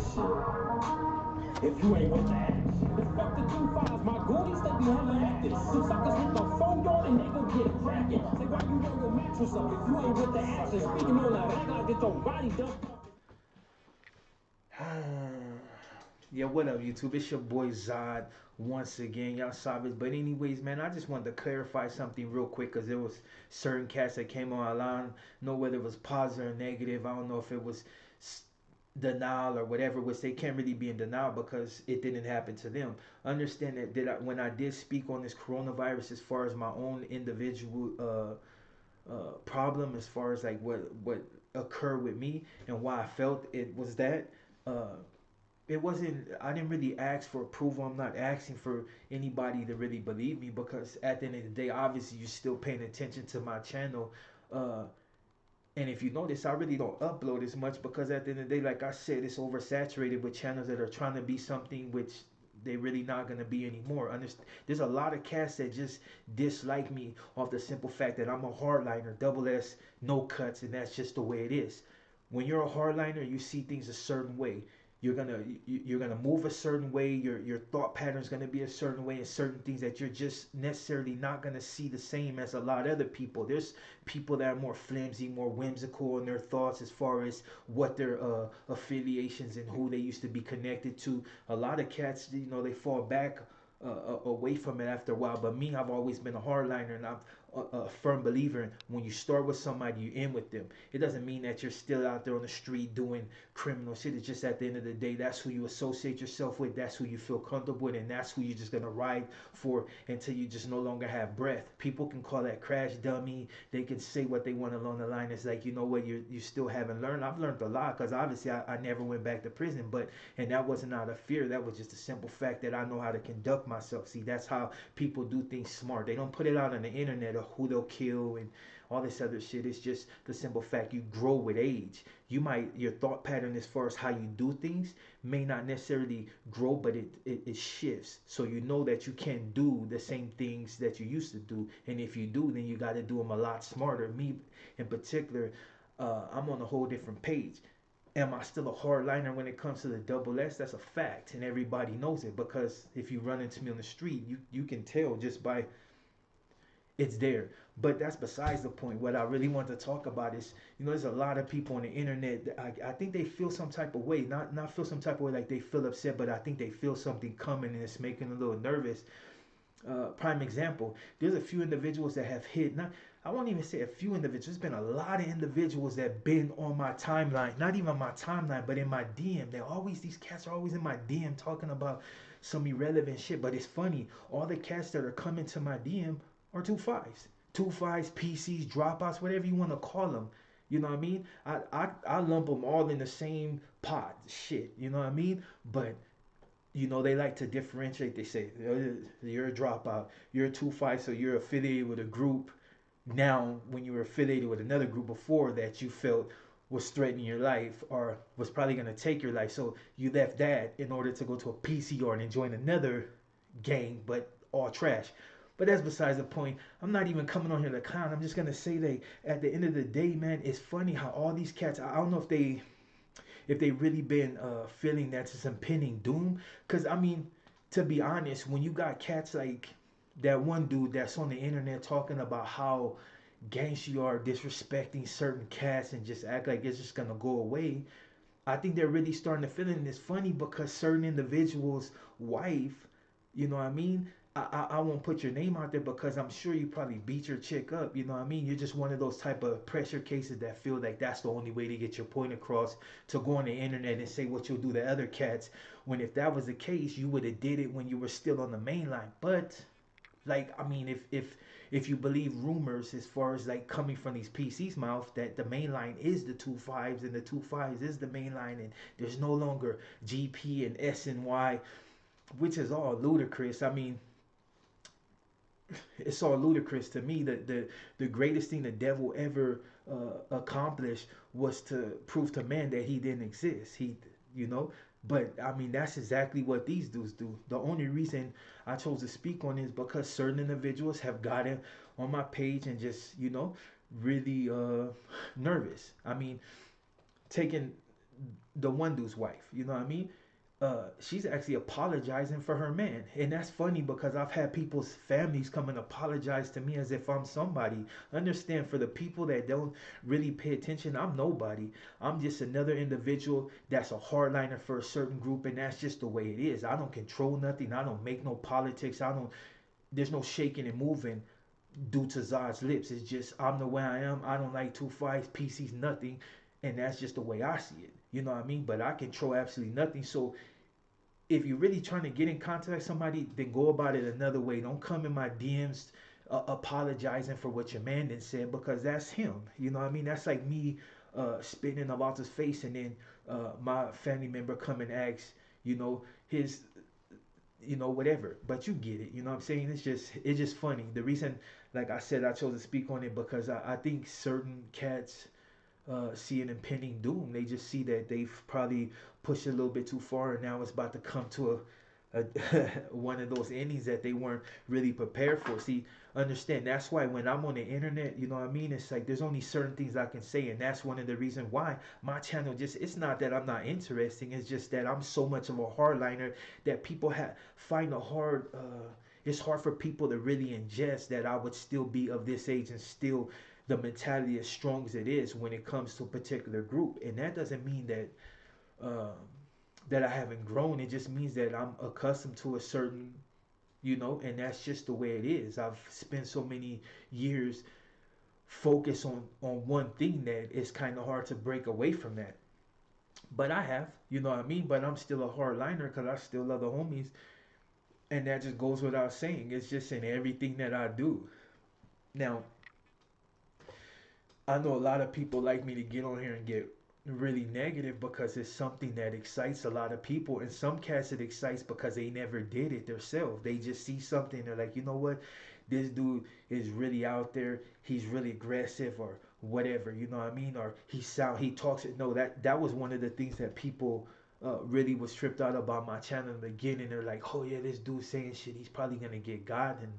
If you ain't with that, the fuck the 2-5, my goonies, they be hella active. Some suckers hit my phone yard and they go get it cracking. Say why you roll your mattress up if you ain't with the action. Speaking on la regla, get your body dumped up. Yeah, what up, YouTube? It's your boy Zod once again. Y'all saw this. But anyways, man, I just wanted to clarify something real quick because there was certain cats that came on. I don't know whether it was positive or negative. I don't know if it was denial or whatever, which they can't really be in denial because it didn't happen to them. Understand when I did speak on this coronavirus as far as my own individual problem, as far as like what occurred with me and why I felt it was that. Uh, it wasn't, I didn't really ask for approval. I'm not asking for anybody to really believe me because at the end of the day, obviously you're still paying attention to my channel. uh and if you notice, I really don't upload as much because at the end of the day, like I said, it's oversaturated with channels that are trying to be something which they really not gonna be anymore. There's a lot of cats that just dislike me off the simple fact that I'm a hardliner, double S, no cuts, and that's just the way it is. When you're a hardliner, you see things a certain way. You're gonna move a certain way. Your thought pattern is gonna be a certain way, and certain things that you're just necessarily not gonna see the same as a lot of other people. There's people that are more flimsy, more whimsical in their thoughts as far as what their affiliations and who they used to be connected to. A lot of cats, they fall back away from it after a while. But me, I've always been a hardliner, and I'm a firm believer in when you start with somebody, you end with them. It doesn't mean that you're still out there on the street doing criminal shit. It's just at the end of the day, that's who you associate yourself with, that's who you feel comfortable with, and that's who you're just gonna ride for until you just no longer have breath. People can call that crash dummy. They can say what they want along the line. It's like, you know what, you still haven't learned. I've learned a lot because obviously I never went back to prison, and that wasn't out of fear. That was just a simple fact that I know how to conduct myself. See, that's how people do things smart. They don't put it out on the internet of who they'll kill and all this other shit. It's just the simple fact you grow with age. Your thought pattern as far as how you do things may not necessarily grow, but it shifts. So you know that you can't do the same things that you used to do. And if you do, then you got to do them a lot smarter. Me in particular, I'm on a whole different page. Am I still a hardliner when it comes to the double S? That's a fact, and everybody knows it because if you run into me on the street, you can tell just by it's there. But that's besides the point. What I really want to talk about is, there's a lot of people on the internet that I think they feel some type of way, not feel some type of way like they feel upset, but I think they feel something coming and it's making them a little nervous. Prime example, there's a few individuals that have hit, not, I won't even say a few individuals, there's been a lot of individuals that been on my timeline, not even my timeline, but in my DM. These cats are always in my DM talking about some irrelevant shit. But it's funny, all the cats that are coming to my DM are 2-5s. 2-5s, PCs, dropouts, whatever you want to call them. You know what I mean? I lump them all in the same pot. Shit, you know what I mean? But they like to differentiate. They say you're a dropout, you're a 2-5, so you're affiliated with a group. Now, when you were affiliated with another group before that you felt was threatening your life or was probably going to take your life, so you left that in order to go to a PC yard and join another gang, but all trash. But that's besides the point. I'm not even coming on here to clown. I'm just gonna say that at the end of the day, man, it's funny how all these cats. I don't know if they really been feeling that's just impending doom. Cause I mean, to be honest, when you got cats like that one dude that's on the internet talking about how gangster you are, disrespecting certain cats and just act like it's just gonna go away. I think they're really starting to feel it. And it's funny because certain individuals' wife, you know what I mean? I won't put your name out there because I'm sure you probably beat your chick up. You know what I mean? You're just one of those type of pressure cases that feel like that's the only way to get your point across, to go on the internet and say what you'll do to other cats. When if that was the case, you would have did it when you were still on the main line. But like, I mean, if you believe rumors as far as like coming from these PC's mouth that the main line is the 2-5s and the 2-5s is the main line and there's no longer GP and S and Y, which is all ludicrous. I mean, it's all ludicrous to me that the greatest thing the devil ever accomplished was to prove to man that he didn't exist. You know, but I mean that's exactly what these dudes do. The only reason I chose to speak on is because certain individuals have gotten on my page and just really nervous. I mean, taking the one dude's wife. You know what I mean? She's actually apologizing for her man, and that's funny because I've had people's families come and apologize to me as if I'm somebody. Understand, for the people that don't really pay attention, I'm nobody. I'm just another individual that's a hardliner for a certain group, and that's just the way it is. I don't control nothing. I don't make no politics. I don't. There's no shaking and moving due to Zod's lips. It's just I'm the way I am. I don't like two fights, PC's nothing, and that's just the way I see it. You know what I mean? But I control absolutely nothing. So if you're really trying to get in contact with somebody, then go about it another way. Don't come in my DMs apologizing for what your man then said, because that's him. You know what I mean? That's like me spitting in about his face, and then my family member come and ask, his, whatever. But you get it. You know what I'm saying? It's just funny. The reason, like I said, I chose to speak on it because I think certain cats see an impending doom. They just see that they've probably pushed it a little bit too far, and now it's about to come to a one of those endings that they weren't really prepared for. See, understand, that's why when I'm on the internet, you know what I mean? It's like there's only certain things I can say, and that's one of the reasons why my channel it's not that I'm not interesting, it's just that I'm so much of a hardliner that people find a hard. It's hard for people to really ingest that I would still be of this age and still the mentality as strong as it is when it comes to a particular group. And that doesn't mean uh, that I haven't grown. It just means that I'm accustomed to a certain, and that's just the way it is. I've spent so many years focused on one thing that it's kind of hard to break away from that. But I have, you know what I mean? But I'm still a hard liner because I still love the homies. And that just goes without saying. It's just in everything that I do. Now, I know a lot of people like me to get on here and get really negative because it's something that excites a lot of people. And some cats it excites because they never did it themselves. They just see something, they're like, you know what? This dude is really out there. He's really aggressive or whatever, you know what I mean? Or he talks it. No, that was one of the things that people really was tripped out about my channel in the beginning. They're like, oh yeah, this dude saying shit, he's probably gonna get got. And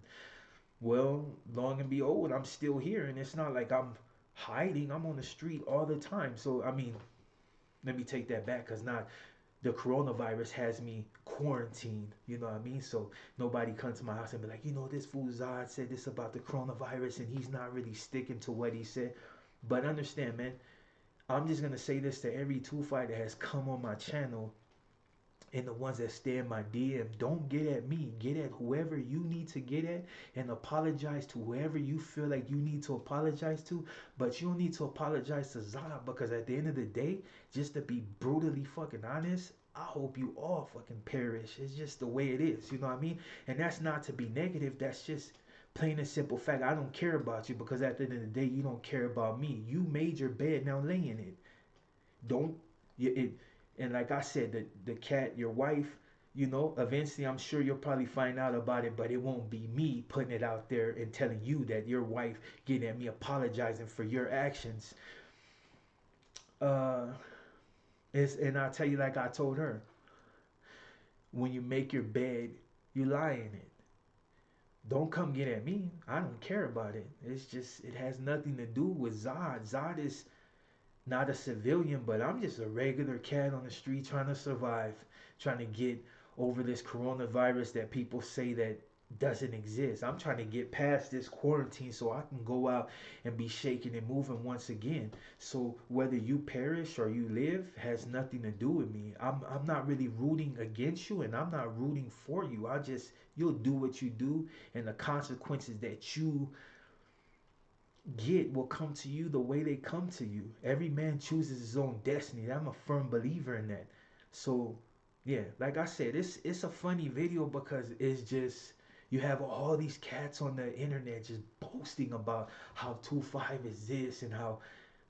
well, long and behold, I'm still here, and it's not like I'm hiding. I'm on the street all the time. So I mean, let me take that back, because not the coronavirus has me quarantined. You know what I mean? So nobody comes to my house and be like, this fool Zod said this about the coronavirus, and he's not really sticking to what he said. But understand, man. I'm just gonna say this to every two fighter that has come on my channel and the ones that stay in my DM. Don't get at me. Get at whoever you need to get at, and apologize to whoever you feel like you need to apologize to. But you don't need to apologize to Zod, because at the end of the day, just to be brutally fucking honest, I hope you all fucking perish. It's just the way it is. You know what I mean? And that's not to be negative. That's just plain and simple fact. I don't care about you because at the end of the day, you don't care about me. You made your bed, now lay in it. Don't it, and like I said, the cat, your wife, eventually I'm sure you'll probably find out about it, but it won't be me putting it out there and telling you that your wife getting at me apologizing for your actions. Uh, and I'll tell you, like I told her, when you make your bed, you lie in it. Don't come get at me. I don't care about it. It's just it has nothing to do with Zod. Zod is not a civilian, but I'm just a regular cat on the street trying to survive, trying to get over this coronavirus that people say that doesn't exist. I'm trying to get past this quarantine so I can go out and be shaking and moving once again. So whether you perish or you live has nothing to do with me. I'm not really rooting against you, and I'm not rooting for you. You'll do what you do, and the consequences that you get will come to you the way they come to you. Every man chooses his own destiny. I'm a firm believer in that. So yeah, like I said, it's a funny video because it's just you have all these cats on the internet just boasting about how 2-5 is this and how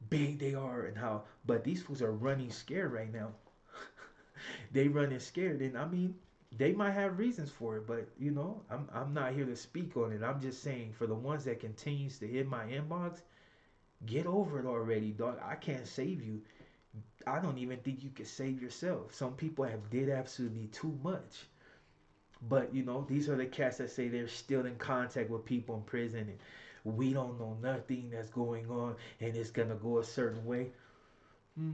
big they are and how, but these fools are running scared right now. They running scared, and I mean, they might have reasons for it, but I'm not here to speak on it. I'm just saying, for the ones that continues to hit my inbox, get over it already, dog. I can't save you. I don't even think you can save yourself. Some people have did absolutely too much. But these are the cats that say they're still in contact with people in prison, and we don't know nothing that's going on, and it's gonna go a certain way. Hmm.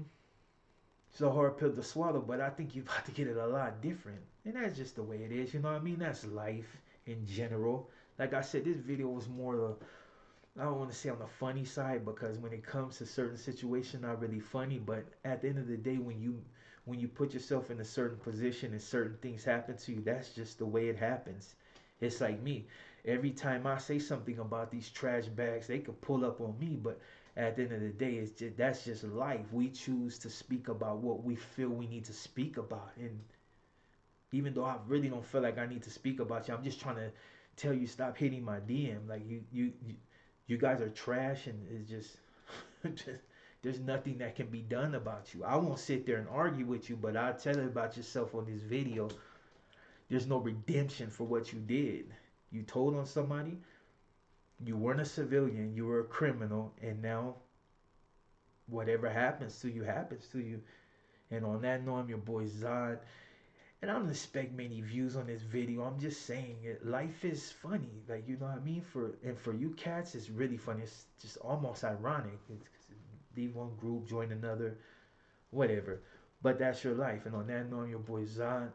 It's a hard pill to swallow, but I think you're about to get it a lot different. And that's just the way it is, you know what I mean? That's life in general. Like I said, this video was more I don't want to say on the funny side because when it comes to certain situations, not really funny. But at the end of the day, when you put yourself in a certain position and certain things happen to you, that's just the way it happens. It's like me. Every time I say something about these trash bags, they could pull up on me. But at the end of the day, it's just that's just life. We choose to speak about what we feel we need to speak about, and even though I really don't feel like I need to speak about you, I'm just trying to tell you stop hitting my DM. Like you guys are trash, and it's just, just there's nothing that can be done about you. I won't sit there and argue with you, but I'll tell you about yourself on this video. There's no redemption for what you did. You told on somebody. You weren't a civilian. You were a criminal, and now whatever happens to you happens to you. And on that note, I'm your boy Zod. And I don't expect many views on this video. I'm just saying it. Life is funny, like you know what I mean. For you cats, it's really funny. It's just almost ironic. It's, leave one group, join another, whatever. But that's your life. And on that note, I'm your boy Zod.